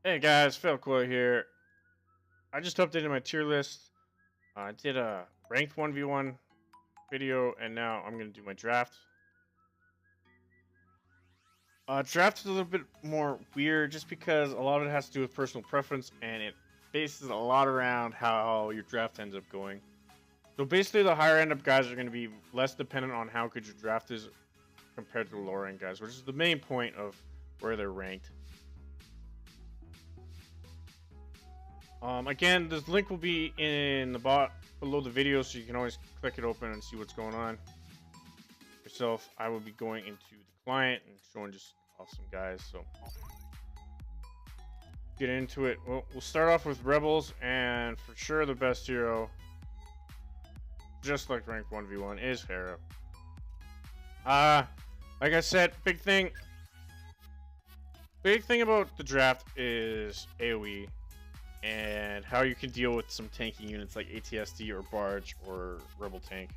Hey guys, Felco here. I just updated my tier list. I did a ranked 1v1 video, and now I'm going to do my draft. Draft is a little bit more weird just because a lot of it has to do with personal preference, and it bases a lot around how your draft ends up going. So basically, the higher end up guys are going to be less dependent on how good your draft is compared to the lower end guys, which is the main point of where they're ranked. Again, this link will be in the below the video, so you can always click it open and see what's going on yourself. I will be going into the client and showing just awesome guys. So get into it. Well, we'll start off with Rebels, and for sure the best hero, just like ranked 1v1, is Hera. Like I said, big thing about the draft is AoE. And how you can deal with some tanking units like ATSD or Barge or Rebel Tank.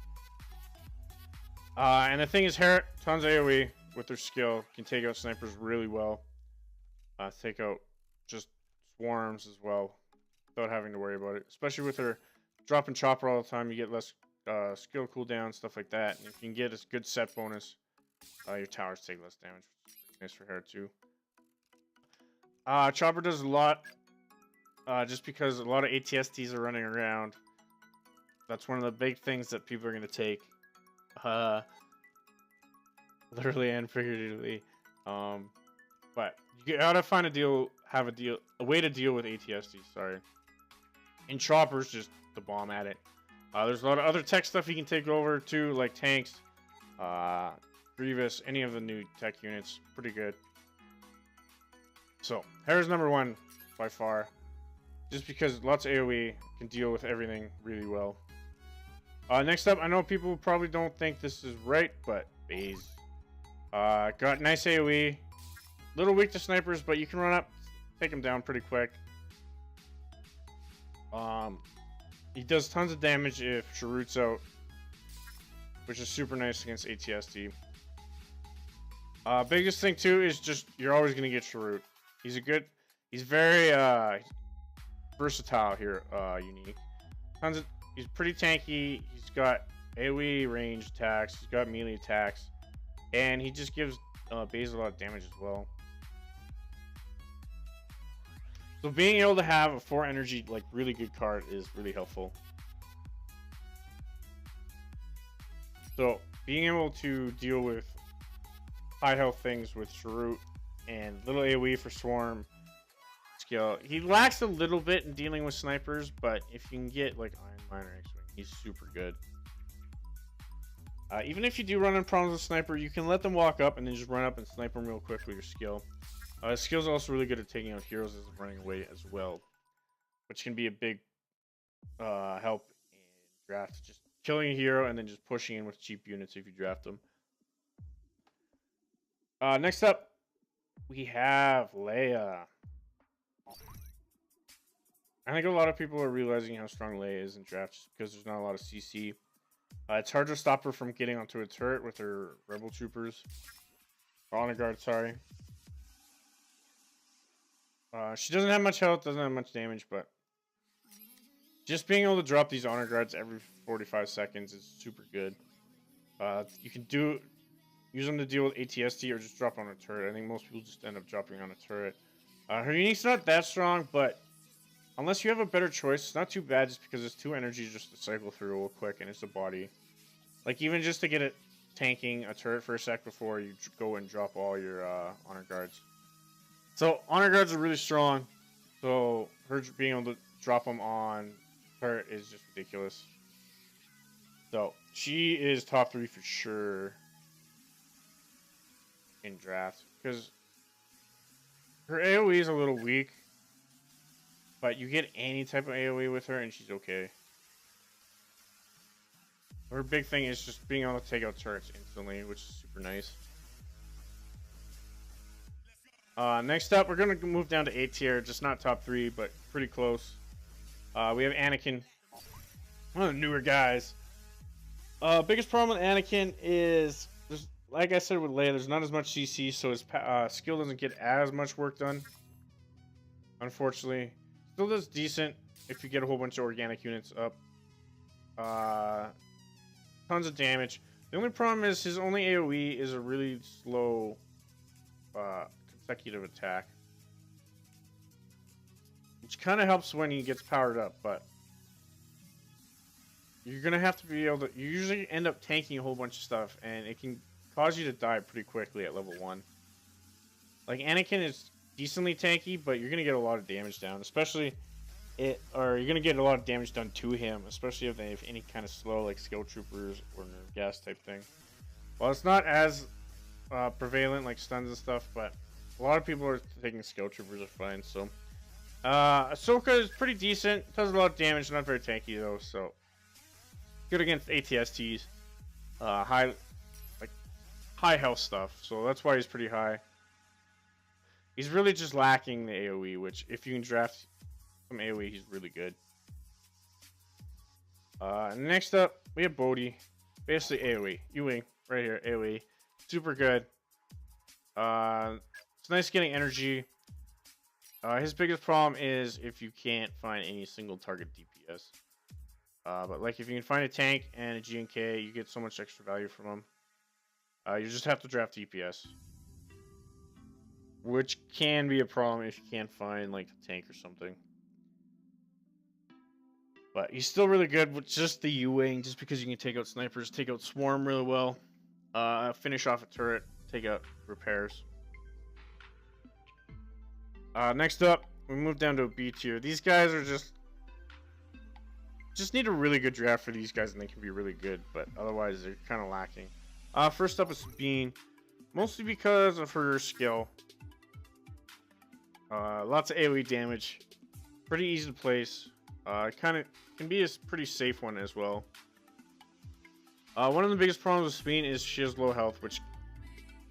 And the thing is, Hera, tons of AoE with her skill, can take out snipers really well. Take out just swarms as well, without having to worry about it. Especially with her dropping chopper all the time, you get less skill cooldown, stuff like that. And if you can get a good set bonus, your towers take less damage, which is nice for Hera too. Chopper does a lot. Just because a lot of ATSTs are running around. That's one of the big things that people are going to take. Literally and figuratively. But you gotta find a way to deal with ATSTs, sorry. And Chopper's just the bomb at it. There's a lot of other tech stuff you can take over too, like tanks, Grievous, any of the new tech units. Pretty good. So, Hera's number one by far. Just because lots of AoE can deal with everything really well. Next up, I know people probably don't think this is right, but Baze. Got nice AoE. Little weak to snipers, but you can run up, take him down pretty quick. He does tons of damage if Sharut's out, which is super nice against ATSD. Biggest thing too is just you're always gonna get Sharut. He's very versatile here, unique. He's pretty tanky. He's got AoE range attacks. He's got melee attacks, and he just gives Baze a lot of damage as well. So being able to have a 4 energy, like really good card is really helpful. So being able to deal with high health things with Sharut and little AoE for Swarm. He lacks a little bit in dealing with snipers, but if you can get like Iron Mine or X-Wing, he's super good. Even if you do run into problems with sniper, you can let them walk up and then just run up and snipe them real quick with your skill. His skill's also really good at taking out heroes as running away as well, which can be a big help in draft. Just killing a hero and then just pushing in with cheap units if you draft them. Next up, we have Leia. I think a lot of people are realizing how strong Leia is in drafts because there's not a lot of CC. It's hard to stop her from getting onto a turret with her Rebel Troopers. Or Honor Guard, sorry. She doesn't have much health, doesn't have much damage, but just being able to drop these Honor Guards every 45 seconds is super good. You can use them to deal with ATST or just drop on a turret. I think most people just end up dropping on a turret. Her unique's not that strong, but unless you have a better choice, it's not too bad just because it's 2 energies just to cycle through real quick, and it's a body. Like, even just to get it tanking a turret for a sec before you go and drop all your Honor Guards. So, Honor Guards are really strong, so her being able to drop them on turret is just ridiculous. So, she is top 3 for sure in draft, because her AoE is a little weak. But you get any type of AoE with her and she's okay. Her big thing is just being able to take out turrets instantly, which is super nice. Next up, we're going to move down to A tier. Just not top 3, but pretty close. We have Anakin. One of the newer guys. Biggest problem with Anakin is, like I said with Leia, there's not as much CC, so his skill doesn't get as much work done. unfortunately. Still does decent if you get a whole bunch of organic units up. Tons of damage. The only problem is his only AoE is a really slow consecutive attack. Which kind of helps when he gets powered up, but you're going to have to be able to... You usually end up tanking a whole bunch of stuff, and it can cause you to die pretty quickly at level 1. Like, Anakin is decently tanky, but you're going to get a lot of damage down, especially... You're going to get a lot of damage done to him, especially if they have any kind of slow, like skill troopers or nerve gas type thing. Well, it's not as prevalent like stuns and stuff, but a lot of people are thinking skill troopers are fine, so... Ahsoka is pretty decent, does a lot of damage, not very tanky though, so... Good against ATSTs. High health stuff, so that's why he's pretty high. He's really just lacking the AoE, which if you can draft some AoE, he's really good. Next up, we have Bodhi. Basically AoE. U-Wing, right here, AoE. Super good. It's nice getting energy. His biggest problem is if you can't find any single target DPS. But like if you can find a tank and a GNK, you get so much extra value from them. You just have to draft DPS. Which can be a problem if you can't find like a tank or something. But he's still really good with just the U-Wing, just because you can take out snipers, take out Swarm really well, finish off a turret, take out repairs. Next up, we move down to a B tier. These guys are just need a really good draft for these guys and they can be really good, but otherwise they're kind of lacking. First up is Sabine, mostly because of her skill. Lots of AoE damage, pretty easy to place. Kind of can be a pretty safe one as well. One of the biggest problems with Sabine is she has low health, which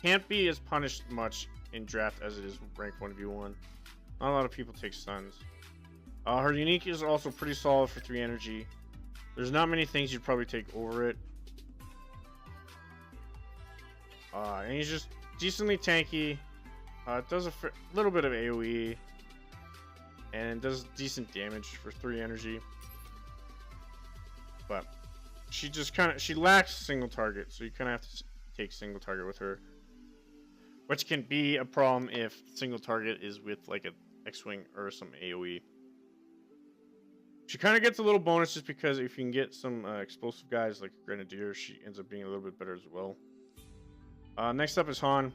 can't be as punished much in draft as it is rank 1v1. Not a lot of people take stuns. Her unique is also pretty solid for 3 energy. There's not many things you'd probably take over it. And he's just decently tanky. It does a little bit of AoE. And does decent damage for 3 energy. But she just she lacks single target, so you kind of have to take single target with her. Which can be a problem if single target is with like an X-Wing or some AoE. She kind of gets a little bonus just because if you can get some explosive guys like Grenadier, she ends up being a little bit better as well. Next up is Han.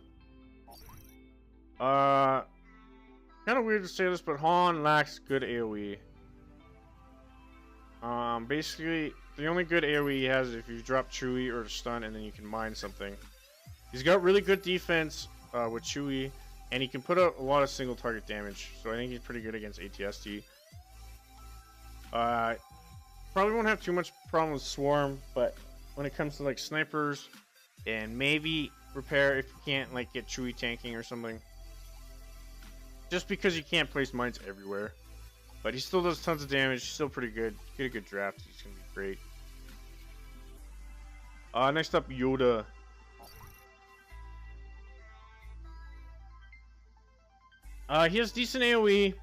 Kind of weird to say this, but Han lacks good AoE. Basically, the only good AoE he has is if you drop Chewie or stun and then you can mine something. He's got really good defense with Chewie, and he can put out a lot of single target damage, so I think he's pretty good against ATST. Probably won't have too much problem with Swarm, but when it comes to like snipers and maybe repair if you can't like get Chewie tanking or something. Just because you can't place mines everywhere. But he still does tons of damage, he's still pretty good. Get a good draft, he's gonna be great. Next up, Yoda. He has decent AoE.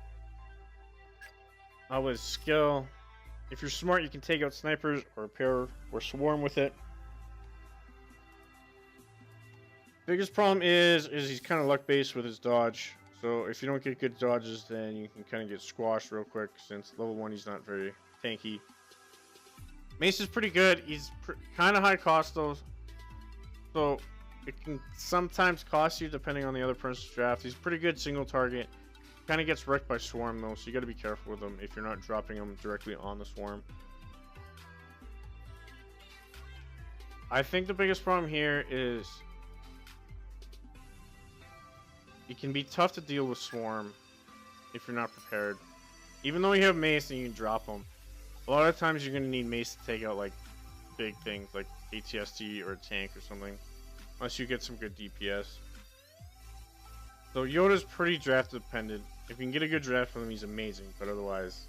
With skill. If you're smart, you can take out snipers or repair or Swarm with it. Biggest problem is he's kind of luck based with his dodge. So if you don't get good dodges, then you can kind of get squashed real quick. Since level 1, he's not very tanky. Mace is pretty good. He's kind of high cost though, so it can sometimes cost you depending on the other person's draft. He's pretty good single target. Kind of gets wrecked by Swarm though, so you got to be careful with him if you're not dropping him directly on the Swarm. I think the biggest problem here is it can be tough to deal with Swarm if you're not prepared. Even though you have Mace and you can drop him, a lot of times you're going to need Mace to take out like big things like ATST or a tank or something, unless you get some good DPS. So Yoda's pretty draft dependent. If you can get a good draft from him, he's amazing, but otherwise,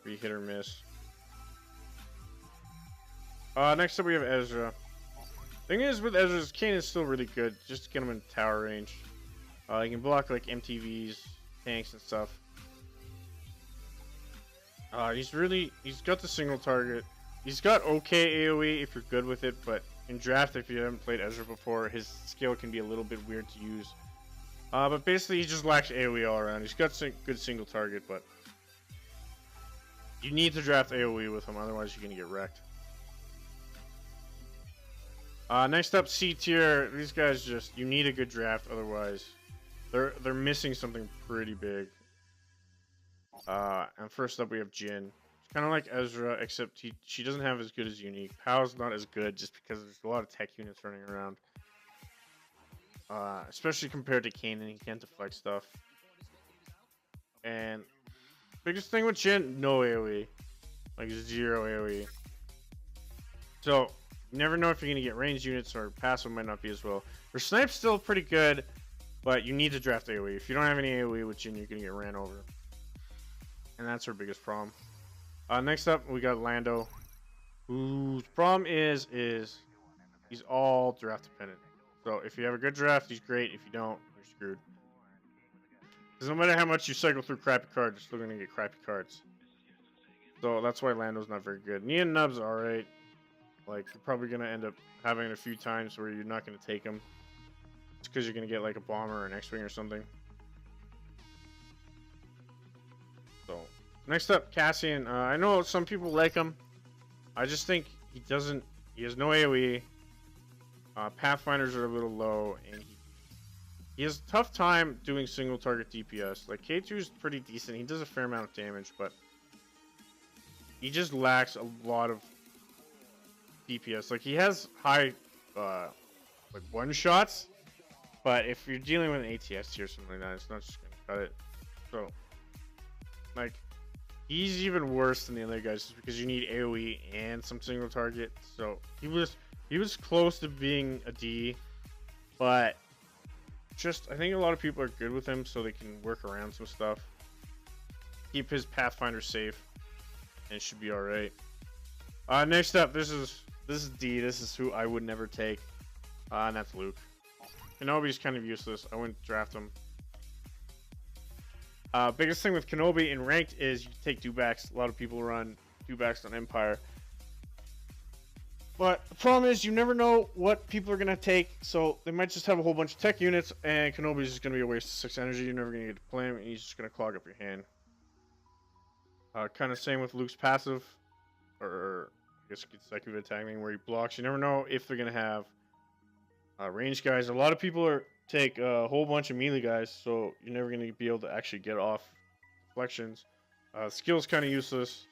pretty hit or miss. Next up we have Ezra. Thing is with Ezra's, Kane is still really good, just to get him in tower range. He can block like MTVs, tanks and stuff. He's got the single target. He's got okay AoE if you're good with it, but in draft, if you haven't played Ezra before, his skill can be a little bit weird to use. But basically, he just lacks AoE all around. He's got good single target, but you need to draft AoE with him, otherwise you're gonna get wrecked. Next up, C tier. These guys you need a good draft, otherwise they're missing something pretty big. And first up we have Jhin. It's kind of like Ezra, except she doesn't have as good as Unique. Pow's not as good just because there's a lot of tech units running around. Especially compared to Kanan, he can't deflect stuff. And biggest thing with Jhin, no AoE. Like 0 AoE. So, you never know if you're going to get ranged units, or passive might not be as well. Her snipe's still pretty good, but you need to draft AoE. If you don't have any AoE with Jhin, you're going to get ran over. And that's her biggest problem. Next up, we got Lando. Whose problem is he's all draft dependent. So if you have a good draft, he's great. If you don't, you're screwed. Because no matter how much you cycle through crappy cards, you're still going to get crappy cards. So that's why Lando's not very good. Nia and Nub's alright. Like, you're probably going to end up having a few times where you're not going to take them. It's because you're going to get like a bomber or an X-Wing or something. So, next up, Cassian. I know some people like him. I just think he has no AoE. Pathfinders are a little low, and he has a tough time doing single target DPS. Like, K2 is pretty decent. He does a fair amount of damage, but he just lacks a lot of DPS. Like, he has high, like, one-shots, but if you're dealing with an ATS or something like that, it's not just gonna cut it. So, like, he's even worse than the other guys just because you need AoE and some single target. So, he was close to being a D, but I think a lot of people are good with him so they can work around some stuff. Keep his Pathfinder safe, and it should be alright. Next up, this is D. This is who I would never take, and that's Luke. Kenobi's kind of useless. I wouldn't draft him. Biggest thing with Kenobi in ranked is you take dewbacks. A lot of people run dewbacks on Empire. But the problem is you never know what people are going to take, so they might just have a whole bunch of tech units, and Kenobi's just going to be a waste of 6 energy. You're never going to get to play him, and he's just going to clog up your hand. Kind of same with Luke's passive, or I guess consecutive attacking, where he blocks. You never know if they're going to have range guys. A lot of people take a whole bunch of melee guys, so you're never going to be able to actually get off deflections. Skill's kind of useless.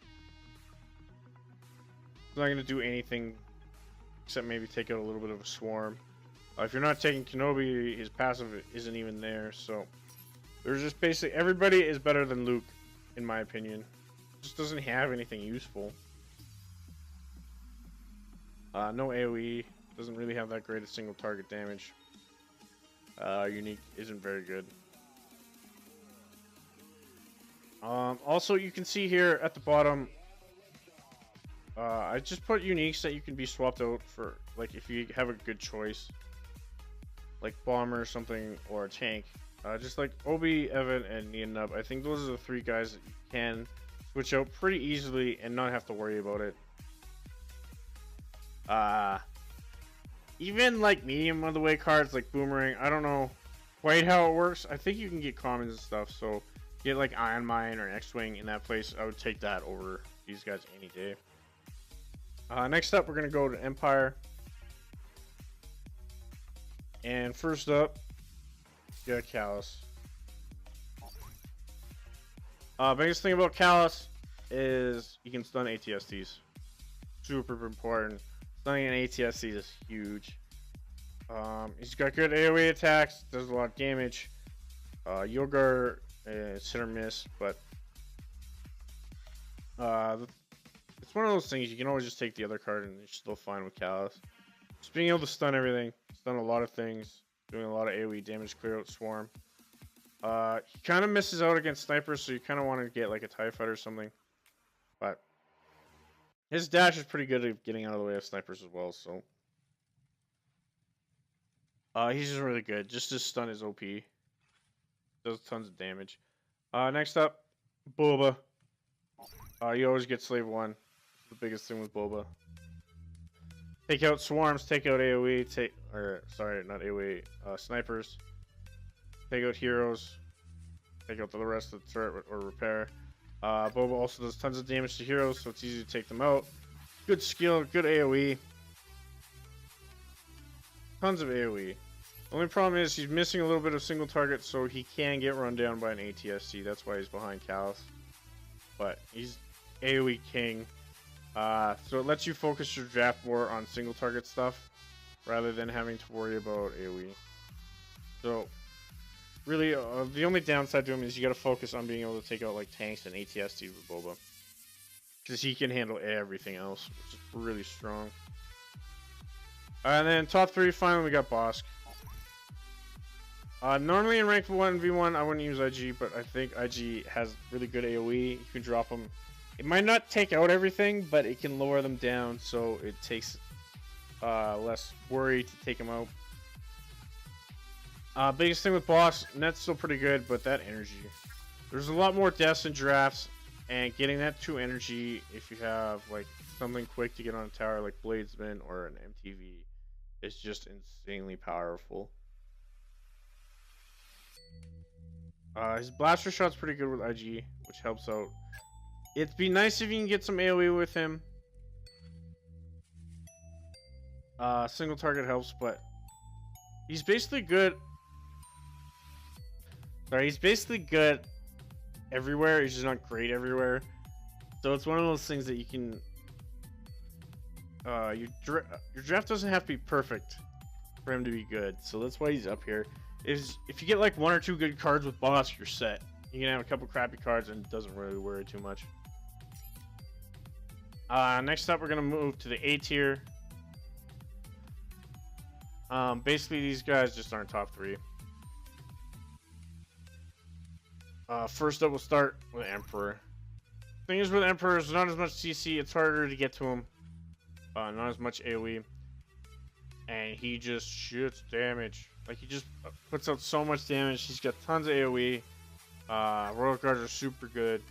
It's not going to do anything except maybe take out a little bit of a swarm. If you're not taking Kenobi, his passive isn't even there, so there's just basically everybody is better than Luke, in my opinion. Just doesn't have anything useful. No AoE, doesn't really have that great of single target damage. Unique isn't very good. Also, you can see here at the bottom, I just put uniques that you can be swapped out for, like, if you have a good choice, like bomber or something, or a tank. Just like Obi, Evan, and Nia Nub. I think those are the 3 guys that you can switch out pretty easily and not have to worry about it. Even like medium of the way cards like Boomerang, I don't know quite how it works. I think you can get commons and stuff, so get like Ion Mine or X-Wing in that place. I would take that over these guys any day. Next up, we're going to go to Empire. And first up, you got Callus. Biggest thing about Callus is you can stun ATSTs. Super important. Stunning an ATST is huge. He's got good AoE attacks, does a lot of damage. Yogar is hit or miss, but it's one of those things you can always just take the other card and you're still fine with Callus. Just being able to stun everything, stun a lot of things, doing a lot of AoE damage, clear out Swarm. He kind of misses out against snipers, so you kind of want to get like a TIE Fighter or something. But his dash is pretty good at getting out of the way of snipers as well, so he's just really good. Just his stun is OP. Does tons of damage. Next up, Boba. You always get Slave 1. The biggest thing with Boba. Take out swarms, take out AoE, sorry, not AoE, snipers. Take out heroes. Take out the rest of the turret or repair. Boba also does tons of damage to heroes, so it's easy to take them out. Good skill, good AoE. Tons of AoE. The only problem is he's missing a little bit of single target, so he can get run down by an ATSC. That's why he's behind Callus. But he's AoE king. So it lets you focus your draft more on single target stuff rather than having to worry about AoE. So really, the only downside to him is you got to focus on being able to take out like tanks and ATST with Boba, because he can handle everything else, which is really strong. And then top 3, finally we got Bossk. Normally in rank 1v1 I wouldn't use IG, but I think IG has really good AoE. You can drop him. It might not take out everything, but it can lower them down, so it takes less worry to take them out. Biggest thing with Bossk, net's still pretty good, but that energy. There's a lot more deaths in drafts, and getting that 2 energy, if you have like something quick to get on a tower like Bladesman or an MTV, is just insanely powerful. His blaster shot's pretty good with IG, which helps out. It'd be nice if you can get some AoE with him. Single target helps, but he's basically good. Sorry, he's basically good everywhere. He's just not great everywhere. So it's one of those things that you can. Your draft doesn't have to be perfect for him to be good. So that's why he's up here. If you get like 1 or 2 good cards with Bossk, you're set. You can have a couple crappy cards and it doesn't really worry too much. Next up, we're gonna move to the A tier. Basically, these guys just aren't top 3. First up, we'll start with Emperor. Thing is with Emperor, there's not as much CC. It's harder to get to him. Not as much AoE, and he just shoots damage. Like, he just puts out so much damage. He's got tons of AoE. Royal Guards are super good.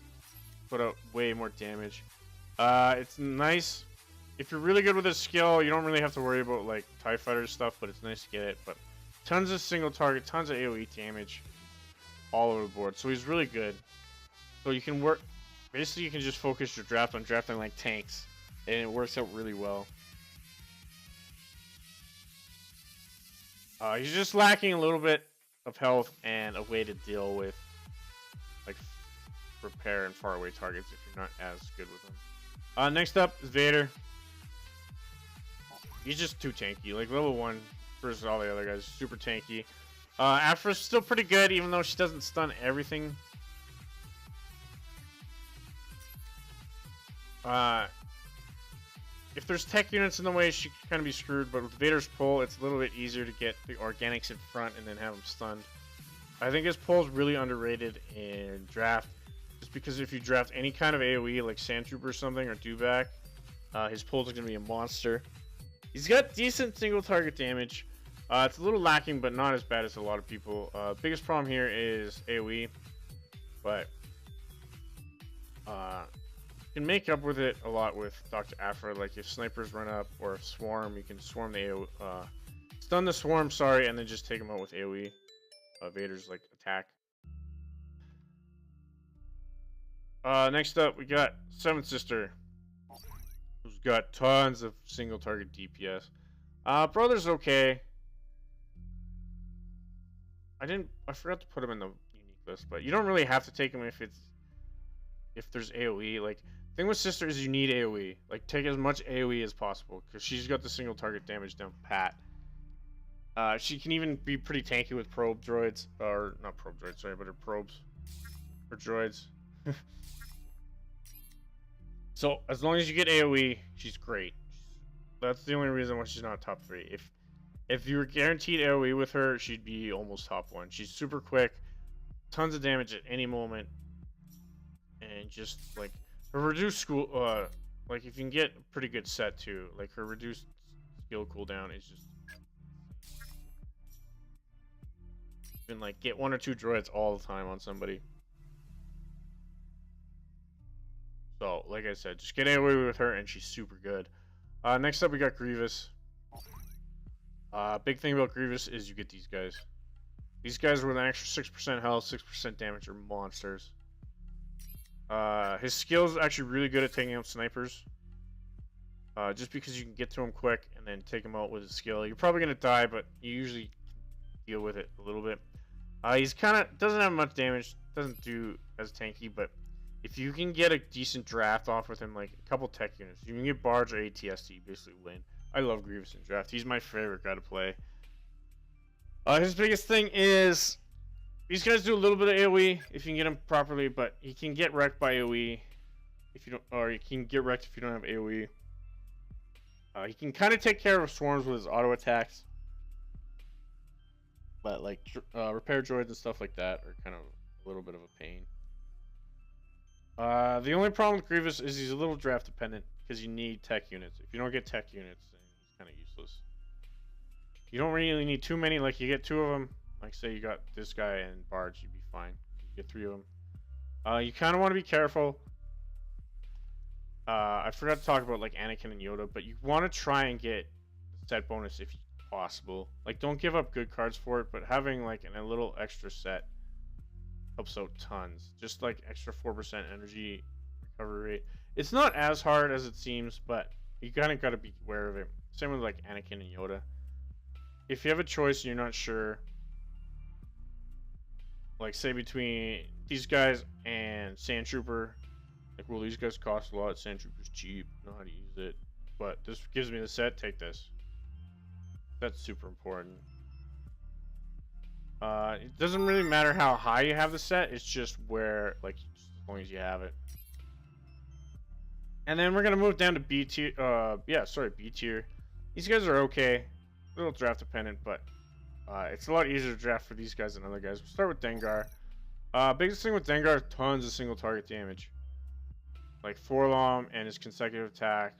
Put out way more damage. It's nice. If you're really good with his skill, you don't really have to worry about like TIE Fighter stuff, but it's nice to get it. But tons of single target, tons of AoE damage all over the board. So he's really good. So you can work, basically you can just focus your draft on drafting like tanks, and it works out really well. He's just lacking a little bit of health and a way to deal with like repair and faraway targets if you're not as good with them. Next up is Vader. He's just too tanky. Like level 1 versus all the other guys, super tanky. Aphra's still pretty good, even though she doesn't stun everything. If there's tech units in the way, she can kind of be screwed, but with Vader's pull, it's a little bit easier to get the organics in front and then have them stunned. I think his pull is really underrated in draft, just because if you draft any kind of AoE, like Sand Trooper or something, or Dewback, his pull is going to be a monster. He's got decent single target damage. It's a little lacking, but not as bad as a lot of people. Biggest problem here is AoE, but you can make up with it a lot with Dr. Aphra. Like if snipers run up or if swarm, you can swarm the AoE, stun the swarm, sorry, and then just take them out with AoE. Vader's like attack. Next up, we got Seventh Sister, who's got tons of single target DPS. Brother's okay. I forgot to put him in the unique list, but you don't really have to take him if there's AoE. Like, the thing with Sister is you need AoE. Like, take as much AoE as possible, because she's got the single target damage down pat. She can even be pretty tanky with probe droids, or not probe droids, sorry, but her probes, her droids. So as long as you get AoE, she's great. That's the only reason why she's not top 3. If you were guaranteed AoE with her, she'd be almost top 1. She's super quick, tons of damage at any moment, and just like her reduced school, like if you can get a pretty good set too, like her reduced skill cooldown is just. You can like get 1 or 2 droids all the time on somebody. So, like I said, just get AoE with her, and she's super good. Next up, we got Grievous. Big thing about Grievous is you get these guys. These guys with an extra 6% health, 6% damage are monsters. His skill is actually really good at taking out snipers. Just because you can get to him quick and then take him out with his skill. You're probably going to die, but you usually deal with it a little bit. He's kind of doesn't have much damage, doesn't do as tanky, but if you can get a decent draft off with him, like a couple tech units, you can get Barge or ATST, you basically win. I love Grievous in draft. He's my favorite guy to play. His biggest thing is these guys do a little bit of AoE if you can get him properly, but he can get wrecked by AoE if you don't, or he can get wrecked if you don't have AoE. He can kind of take care of swarms with his auto attacks, but like repair droids and stuff like that are kind of a little bit of a pain. The only problem with Grievous is he's a little draft dependent because you need tech units. If you don't get tech units, then he's kind of useless. You don't really need too many. Like you get 2 of them. Like say you got this guy and Barge, you'd be fine. You get 3 of them. You kind of want to be careful. I forgot to talk about like Anakin and Yoda, but you want to try and get the set bonus if possible. Like don't give up good cards for it, but having like a little extra set helps out tons. Just like extra 4% energy recovery rate. It's not as hard as it seems, but you kind of got to be aware of it. Same with like Anakin and Yoda. If you have a choice and you're not sure, like say between these guys and Sand Trooper, like well these guys cost a lot, Sand Trooper's cheap, know how to use it, but this gives me the set, take this. That's super important. It doesn't really matter how high you have the set, it's just where, like, just as long as you have it. And then we're gonna move down to B tier. B tier. These guys are okay, a little draft dependent, but it's a lot easier to draft for these guys than other guys. We'll start with Dengar. Biggest thing with Dengar, tons of single target damage, like Forlom and his consecutive attack.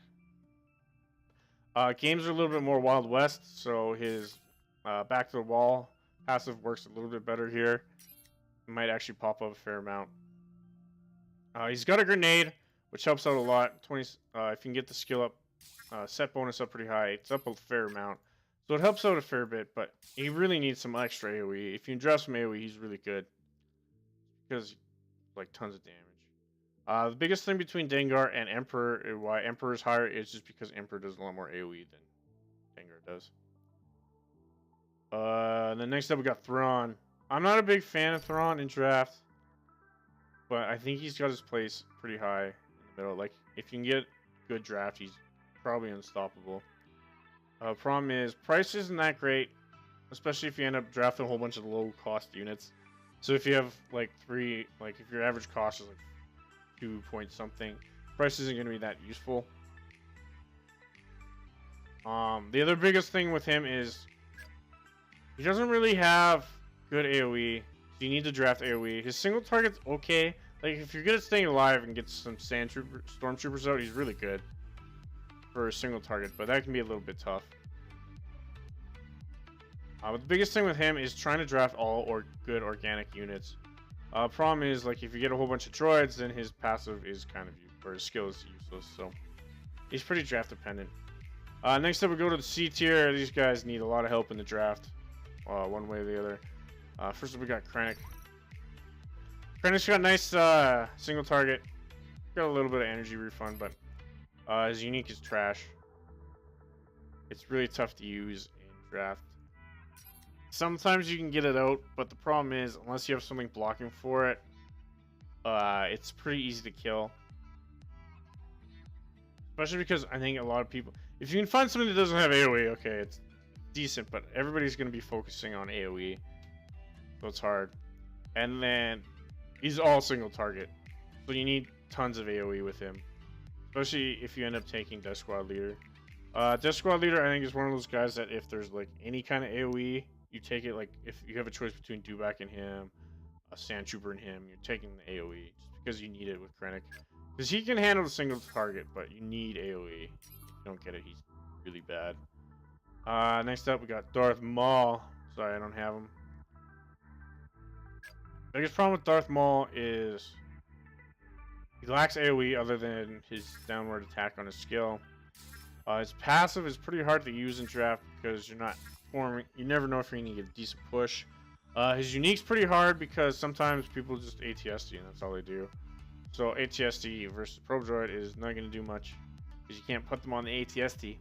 Games are a little bit more Wild West, so his back to the wall passive works a little bit better here. It might actually pop up a fair amount. He's got a grenade, which helps out a lot. 20. If you can get the skill up, set bonus up pretty high, it's up a fair amount. So it helps out a fair bit, but he really needs some extra AoE. If you can draft some AoE, he's really good. Because, like, tons of damage. The biggest thing between Dengar and Emperor, and why Emperor is higher, is just because Emperor does a lot more AoE than Dengar does. Then next up we got Thrawn. I'm not a big fan of Thrawn in draft, but I think he's got his place pretty high in the middle. Like, if you can get good draft, he's probably unstoppable. Problem is, price isn't that great, especially if you end up drafting a whole bunch of low-cost units. So if you have, like, if your average cost is, like, 2 point something, price isn't going to be that useful. The other biggest thing with him is he doesn't really have good AoE, so you need to draft AoE. His single target's okay. Like, if you're good at staying alive and get some stormtroopers out, he's really good for a single target, but that can be a little bit tough. But the biggest thing with him is trying to draft all good organic units. Problem is, like, if you get a whole bunch of droids, then his passive is kind of or his skill is useless, so he's pretty draft dependent. Next up we go to the C tier. These guys need a lot of help in the draft, one way or the other. First up we got Krennic. Krennic's got nice single target, got a little bit of energy refund, but his unique is trash. It's really tough to use in draft. Sometimes you can get it out, but the problem is, unless you have something blocking for it, it's pretty easy to kill. Especially because I think a lot of people, if you can find something that doesn't have AoE, okay, it's decent, but everybody's going to be focusing on AoE, so it's hard. And then he's all single target, so you need tons of AoE with him, especially if you end up taking Death Squad Leader. Death Squad Leader, I think, is one of those guys that if there's like any kind of AoE, you take it. Like if you have a choice between Dewback and him, a Sand Trooper and him, you're taking the AoE just because you need it with Krennic. Because he can handle the single target, but you need AoE. If you don't get it, he's really bad. Next up, we got Darth Maul. Sorry, I don't have him. Biggest problem with Darth Maul is He lacks AoE other than his downward attack on his skill. His passive is pretty hard to use in draft because you're not forming. You never know if you're gonna get a decent push. His unique's pretty hard because sometimes people just ATSD and that's all they do. So ATSD versus Probe Droid is not gonna do much because you can't put them on the ATSD.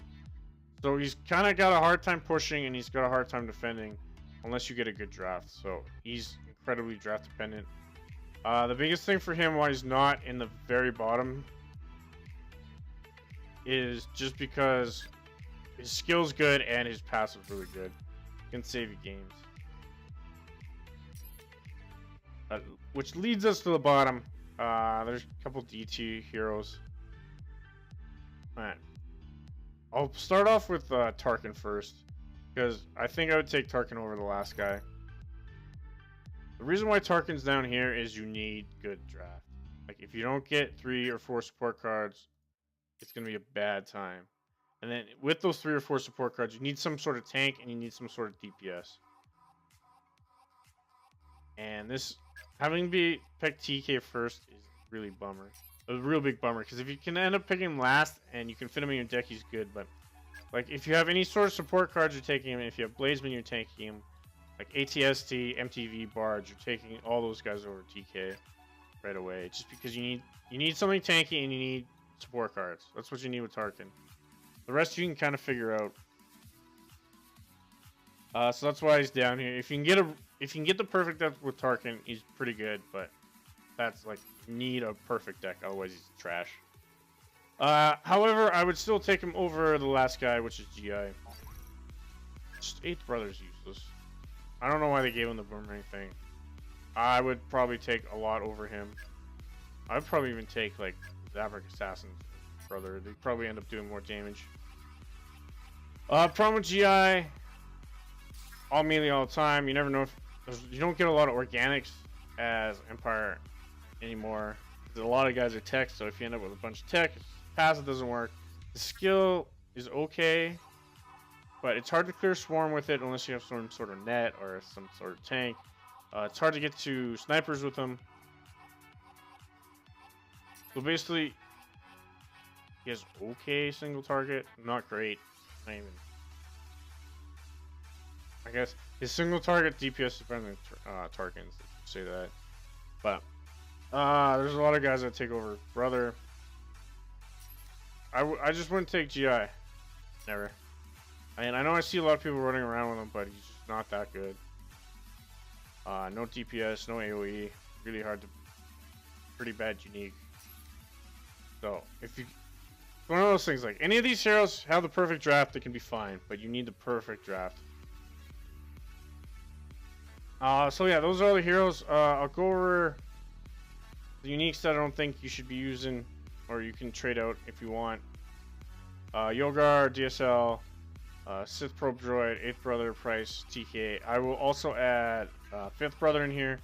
So he's kind of got a hard time pushing and he's got a hard time defending unless you get a good draft. So he's incredibly draft dependent. The biggest thing for him why he's not in the very bottom is just because his skill's good and his passive's really good. He can save you games. Which leads us to the bottom. There's a couple DT heroes. Alright. I'll start off with Tarkin first. Because I think I would take Tarkin over the last guy. The reason why Tarkin's down here is you need good draft. Like, if you don't get 3 or 4 support cards, it's going to be a bad time. And then with those 3 or 4 support cards, you need some sort of tank and you need some sort of DPS. And this, having be pick TK first is really bummer. A real big bummer, because if you can end up picking him last and you can fit him in your deck, he's good. But, like, if you have any sort of support cards, you're taking him. If you have Blazeman, you're taking him. Like ATST, MTV, Barge, you're taking all those guys over TK right away. Just because you need something tanky and you need support cards. That's what you need with Tarkin. The rest you can kind of figure out. So that's why he's down here. If you can get the perfect deck with Tarkin, he's pretty good. But that's like you need a perfect deck, otherwise he's trash. However, I would still take him over the last guy, which is GI. Just 8th Brother's useless. I don't know why they gave him the boomerang thing. I would probably take a lot over him. I'd probably even take like Zavrak Assassin's brother. They'd probably end up doing more damage. Problem with GI, all melee all the time. You never know if you don't get a lot of organics as Empire anymore. A lot of guys are tech, so if you end up with a bunch of tech, passive doesn't work. The skill is okay, but it's hard to clear swarm with it unless you have some sort of net or some sort of tank. It's hard to get to snipers with them. So basically, he has okay single target, not great. Not even. I guess his single target DPS is better than Tarkin's. Say that, but there's a lot of guys that take over brother. I just wouldn't take GI, never. I mean, I know I see a lot of people running around with him, but he's just not that good. No DPS, no AoE, really hard to, pretty bad unique. So if you, one of those things, like any of these heroes have the perfect draft, it can be fine, but you need the perfect draft. So yeah, those are all the heroes. I'll go over the uniques that I don't think you should be using, or you can trade out if you want. Yogar, DSL, Sith Probe Droid, 8th Brother, Price, TK. I will also add 5th Brother in here,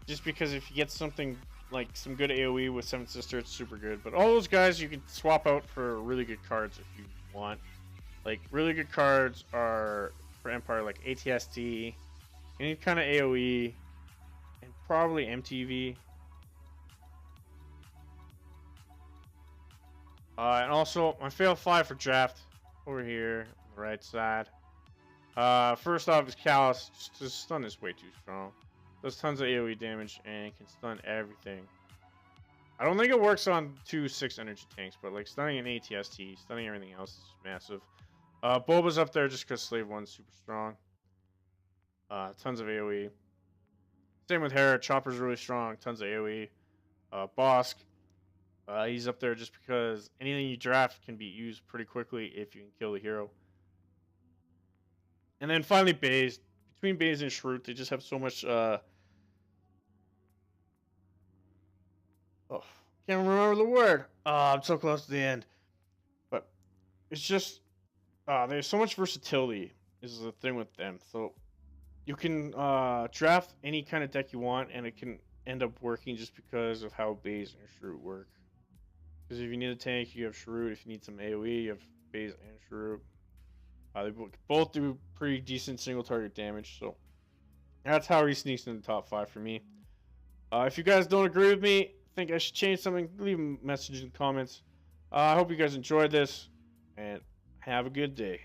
just because if you get something like some good AoE with 7th Sister, it's super good. But all those guys you can swap out for really good cards if you want. Like, really good cards are for Empire, like ATST, any kind of AoE, and probably MTV. And also, my fail 5 for draft over here on the right side. First off is Callus. Just stun is way too strong. Does tons of AoE damage and can stun everything. I don't think it works on 2 6 energy tanks, but like stunning an ATST, stunning everything else is massive. Boba's up there just because Slave 1's super strong. Tons of AoE. Same with Hera. Chopper's really strong. Tons of AoE. Bosk. He's up there just because anything you draft can be used pretty quickly if you can kill the hero. And then finally Baze. Between Baze and Shrewd, they just have so much... Oh, can't remember the word. I'm so close to the end. But it's just... there's so much versatility is the thing with them. So you can draft any kind of deck you want, and it can end up working just because of how Baze and Shrewd work. Because if you need a tank, you have Shrewd. If you need some AoE, you have Baze and Shrewd. They both do pretty decent single target damage, so that's how he sneaks in the top 5 for me. If you guys don't agree with me, think I should change something, leave a message in the comments. I hope you guys enjoyed this, and have a good day.